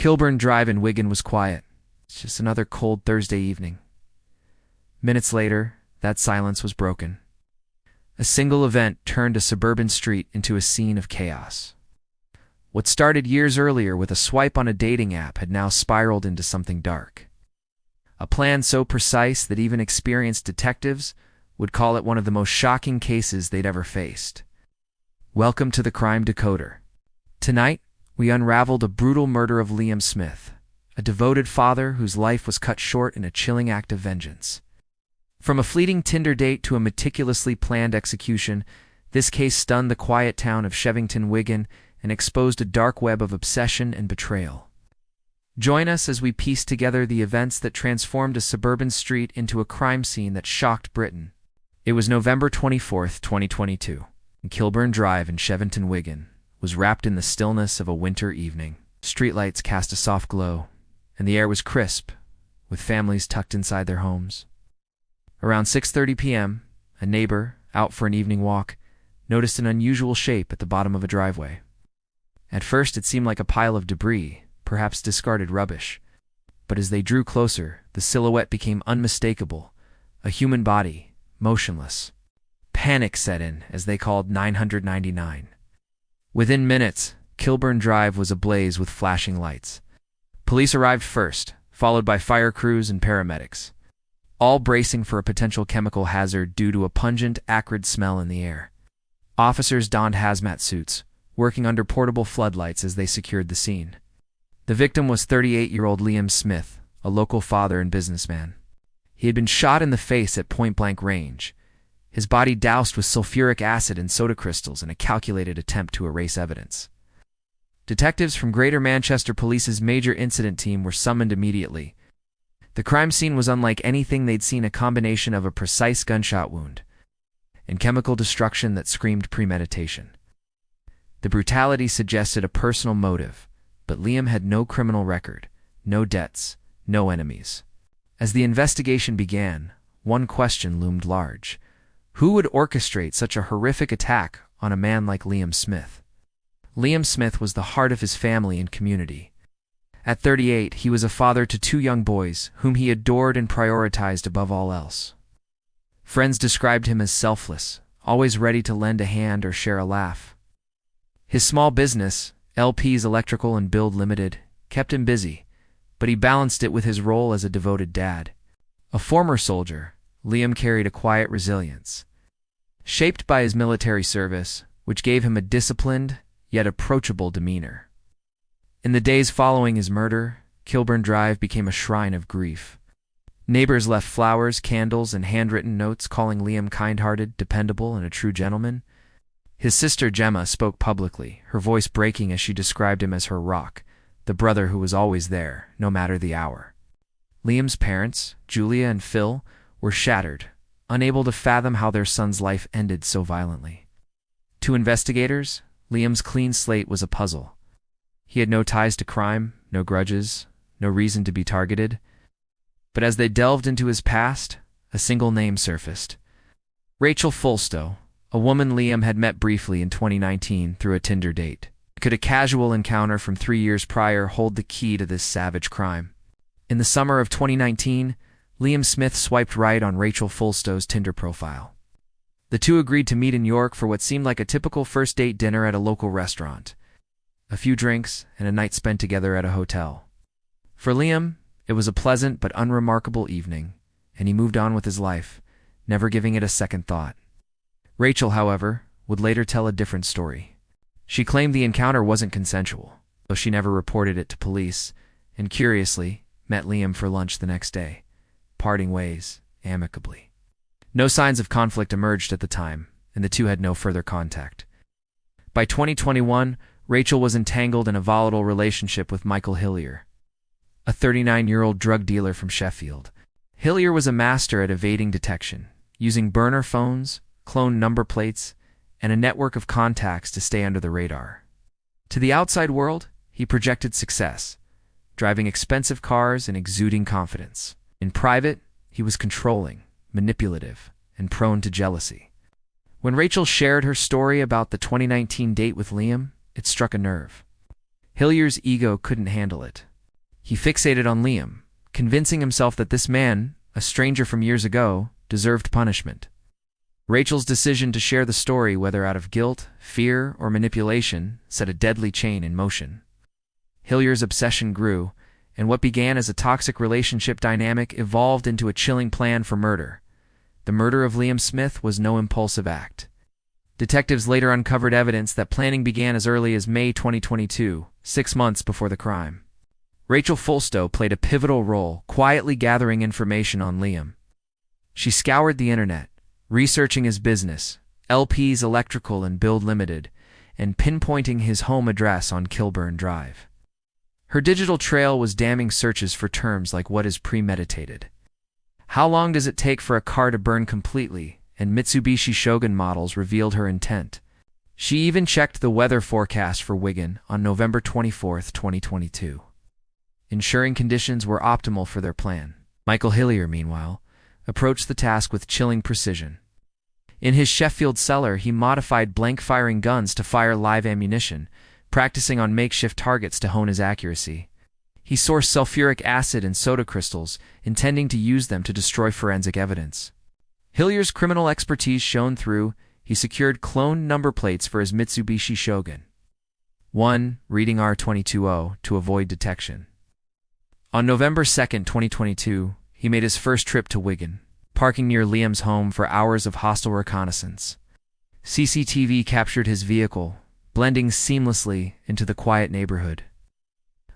Kilburn Drive in Wigan was quiet. It's just another cold Thursday evening. Minutes later, that silence was broken. A single event turned a suburban street into a scene of chaos. What started years earlier with a swipe on a dating app had now spiraled into something dark. A plan so precise that even experienced detectives would call it one of the most shocking cases they'd ever faced. Welcome to the Crime Decoder. Tonight, we unraveled a brutal murder of Liam Smith, a devoted father whose life was cut short in a chilling act of vengeance. From a fleeting Tinder date to a meticulously planned execution, this case stunned the quiet town of Shevington, Wigan, and exposed a dark web of obsession and betrayal. Join us as we piece together the events that transformed a suburban street into a crime scene that shocked Britain. It was November 24th, 2022, and Kilburn Drive in Shevington, Wigan, was wrapped in the stillness of a winter evening. Streetlights cast a soft glow, and the air was crisp, with families tucked inside their homes. Around 6:30 p.m., a neighbor, out for an evening walk, noticed an unusual shape at the bottom of a driveway. At first, it seemed like a pile of debris, perhaps discarded rubbish. But as they drew closer, the silhouette became unmistakable, a human body, motionless. Panic set in as they called 999. Within minutes, Kilburn Drive was ablaze with flashing lights. Police arrived first, followed by fire crews and paramedics, all bracing for a potential chemical hazard due to a pungent, acrid smell in the air. Officers donned hazmat suits, working under portable floodlights as they secured the scene. The victim was 38-year-old Liam Smith, a local father and businessman. He had been shot in the face at point-blank range, his body doused with sulfuric acid and soda crystals in a calculated attempt to erase evidence. Detectives from Greater Manchester Police's major incident team were summoned immediately. The crime scene was unlike anything they'd seen, a combination of a precise gunshot wound and chemical destruction that screamed premeditation. The brutality suggested a personal motive, but Liam had no criminal record, no debts, no enemies. As the investigation began, one question loomed large. Who would orchestrate such a horrific attack on a man like Liam Smith? Liam Smith was the heart of his family and community. At 38, he was a father to 2 young boys, whom he adored and prioritized above all else. Friends described him as selfless, always ready to lend a hand or share a laugh. His small business, LP's Electrical and Build Limited, kept him busy, but he balanced it with his role as a devoted dad. A former soldier, Liam carried a quiet resilience, shaped by his military service, which gave him a disciplined, yet approachable demeanor. In the days following his murder, Kilburn Drive became a shrine of grief. Neighbors left flowers, candles, and handwritten notes calling Liam kind-hearted, dependable, and a true gentleman. His sister Gemma spoke publicly, her voice breaking as she described him as her rock, the brother who was always there, no matter the hour. Liam's parents, Julia and Phil, were shattered, unable to fathom how their son's life ended so violently. To investigators, Liam's clean slate was a puzzle. He had no ties to crime, no grudges, no reason to be targeted. But as they delved into his past, a single name surfaced. Rachel Fulstow, a woman Liam had met briefly in 2019 through a Tinder date. Could a casual encounter from 3 years prior hold the key to this savage crime? In the summer of 2019, Liam Smith swiped right on Rachel Fulstow's Tinder profile. The two agreed to meet in York for what seemed like a typical first-date dinner at a local restaurant. A few drinks and a night spent together at a hotel. For Liam, it was a pleasant but unremarkable evening, and he moved on with his life, never giving it a second thought. Rachel, however, would later tell a different story. She claimed the encounter wasn't consensual, though she never reported it to police, and curiously, met Liam for lunch the next day, parting ways amicably. No signs of conflict emerged at the time, and the two had no further contact. By 2021, Rachel was entangled in a volatile relationship with Michael Hillier, a 39-year-old drug dealer from Sheffield. Hillier was a master at evading detection, using burner phones, cloned number plates, and a network of contacts to stay under the radar. To the outside world, he projected success, driving expensive cars and exuding confidence. In private, he was controlling, manipulative, and prone to jealousy. When Rachel shared her story about the 2019 date with Liam, it struck a nerve. Hillier's ego couldn't handle it, He fixated on Liam, convincing himself that this man, a stranger from years ago, deserved punishment. Rachel's decision to share the story, whether out of guilt, fear, or manipulation, set a deadly chain in motion. Hillier's obsession grew, and what began as a toxic relationship dynamic evolved into a chilling plan for murder. The murder of Liam Smith was no impulsive act. Detectives later uncovered evidence that planning began as early as May 2022, 6 months before the crime. Rachel Fulstow played a pivotal role, quietly gathering information on Liam. She scoured the internet, researching his business, LP's Electrical and Build Limited, and pinpointing his home address on Kilburn Drive. Her digital trail was damning searches for terms like "what is premeditated?" "How long does it take for a car to burn completely?" and Mitsubishi Shogun models revealed her intent. She even checked the weather forecast for Wigan on November 24, 2022. Ensuring conditions were optimal for their plan. Michael Hillier, meanwhile, approached the task with chilling precision. In his Sheffield cellar, he modified blank-firing guns to fire live ammunition, practicing on makeshift targets to hone his accuracy. He sourced sulfuric acid and soda crystals, intending to use them to destroy forensic evidence. Hillier's criminal expertise shone through. He secured cloned number plates for his Mitsubishi Shogun. One, reading R220, to avoid detection. On November 2, 2022, he made his first trip to Wigan, parking near Liam's home for hours of hostile reconnaissance. CCTV captured his vehicle, blending seamlessly into the quiet neighborhood.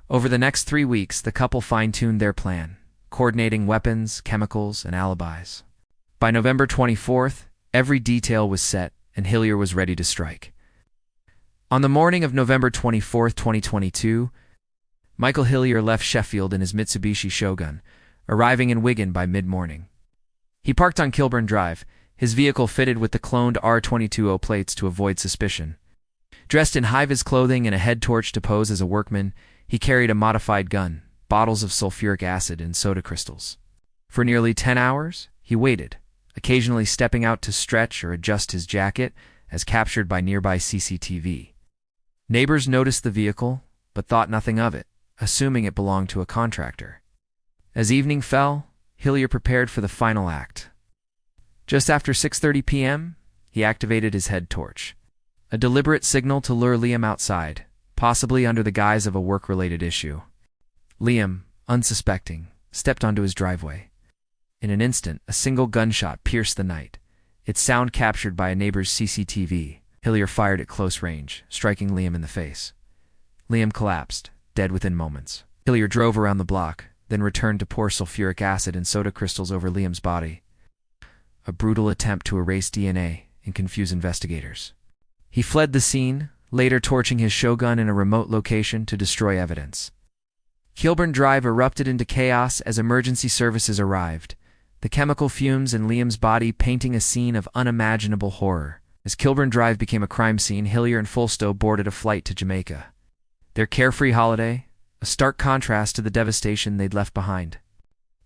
Over the next 3 weeks, the couple fine-tuned their plan, coordinating weapons, chemicals, and alibis. By November 24th, every detail was set, and Hillier was ready to strike. On the morning of November 24, 2022, Michael Hillier left Sheffield in his Mitsubishi Shogun, arriving in Wigan by mid-morning. He parked on Kilburn Drive, his vehicle fitted with the cloned R220 plates to avoid suspicion. Dressed in high-vis clothing and a head torch to pose as a workman, he carried a modified gun, bottles of sulfuric acid, and soda crystals. For nearly 10 hours, he waited, occasionally stepping out to stretch or adjust his jacket, as captured by nearby CCTV. Neighbors noticed the vehicle, but thought nothing of it, assuming it belonged to a contractor. As evening fell, Hillier prepared for the final act. Just after 6:30 p.m., he activated his head torch, a deliberate signal to lure Liam outside, possibly under the guise of a work-related issue. Liam, unsuspecting, stepped onto his driveway. In an instant, a single gunshot pierced the night, its sound captured by a neighbor's CCTV. Hillier fired at close range, striking Liam in the face. Liam collapsed, dead within moments. Hillier drove around the block, then returned to pour sulfuric acid and soda crystals over Liam's body. A brutal attempt to erase DNA and confuse investigators. He fled the scene, later torching his Shogun in a remote location to destroy evidence. Kilburn Drive erupted into chaos as emergency services arrived, the chemical fumes in Liam's body painting a scene of unimaginable horror. As Kilburn Drive became a crime scene, Hillier and Fulstow boarded a flight to Jamaica. Their carefree holiday, a stark contrast to the devastation they'd left behind.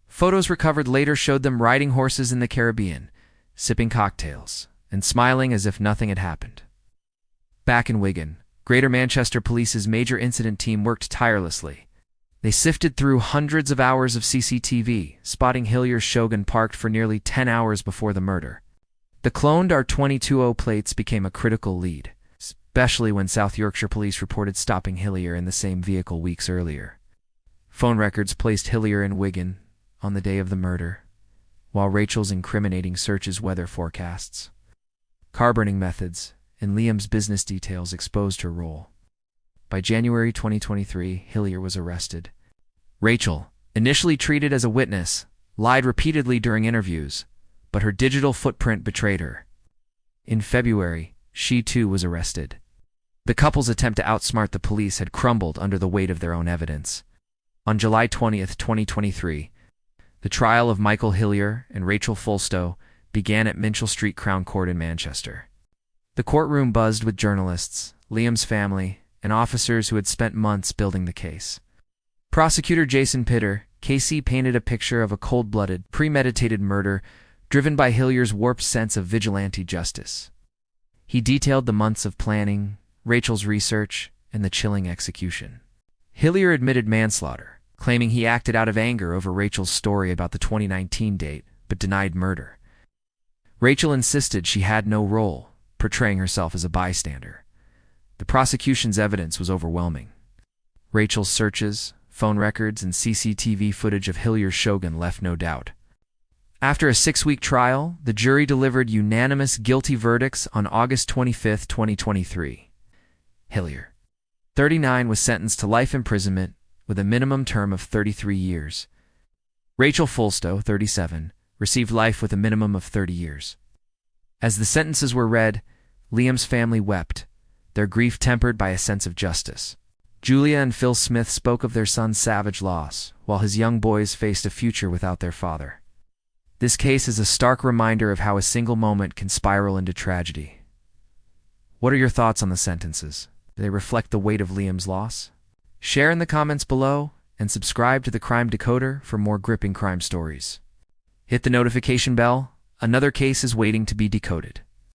Photos recovered later showed them riding horses in the Caribbean, sipping cocktails, and smiling as if nothing had happened. Back in Wigan, Greater Manchester Police's major incident team worked tirelessly. They sifted through hundreds of hours of CCTV, spotting Hillier's Shogun parked for nearly 10 hours before the murder. The cloned R220 plates became a critical lead, especially when South Yorkshire Police reported stopping Hillier in the same vehicle weeks earlier. Phone records placed Hillier in Wigan on the day of the murder, while Rachel's incriminating searches weather forecasts. Car burning methods and Liam's business details exposed her role. By January 2023, Hillier was arrested. Rachel, initially treated as a witness, lied repeatedly during interviews, but her digital footprint betrayed her. In February, she too was arrested. The couple's attempt to outsmart the police had crumbled under the weight of their own evidence. On July 20, 2023, the trial of Michael Hillier and Rachel Fulstow began at Minchell Street Crown Court in Manchester. The courtroom buzzed with journalists, Liam's family, and officers who had spent months building the case. Prosecutor Jason Pitter, KC, painted a picture of a cold-blooded, premeditated murder driven by Hillier's warped sense of vigilante justice. He detailed the months of planning, Rachel's research, and the chilling execution. Hillier admitted manslaughter, claiming he acted out of anger over Rachel's story about the 2019 date, but denied murder. Rachel insisted she had no role, portraying herself as a bystander. The prosecution's evidence was overwhelming. Rachel's searches, phone records, and CCTV footage of Hilyar's Shogun left no doubt. After a 6-week trial, the jury delivered unanimous guilty verdicts on August 25, 2023. Hilyar, 39, was sentenced to life imprisonment with a minimum term of 33 years. Rachel Fulstow, 37, received life with a minimum of 30 years. As the sentences were read, Liam's family wept, their grief tempered by a sense of justice. Julia and Phil Smith spoke of their son's savage loss, while his young boys faced a future without their father. This case is a stark reminder of how a single moment can spiral into tragedy. What are your thoughts on the sentences? Do they reflect the weight of Liam's loss? Share in the comments below, and subscribe to the Crime Decoder for more gripping crime stories. Hit the notification bell. Another case is waiting to be decoded.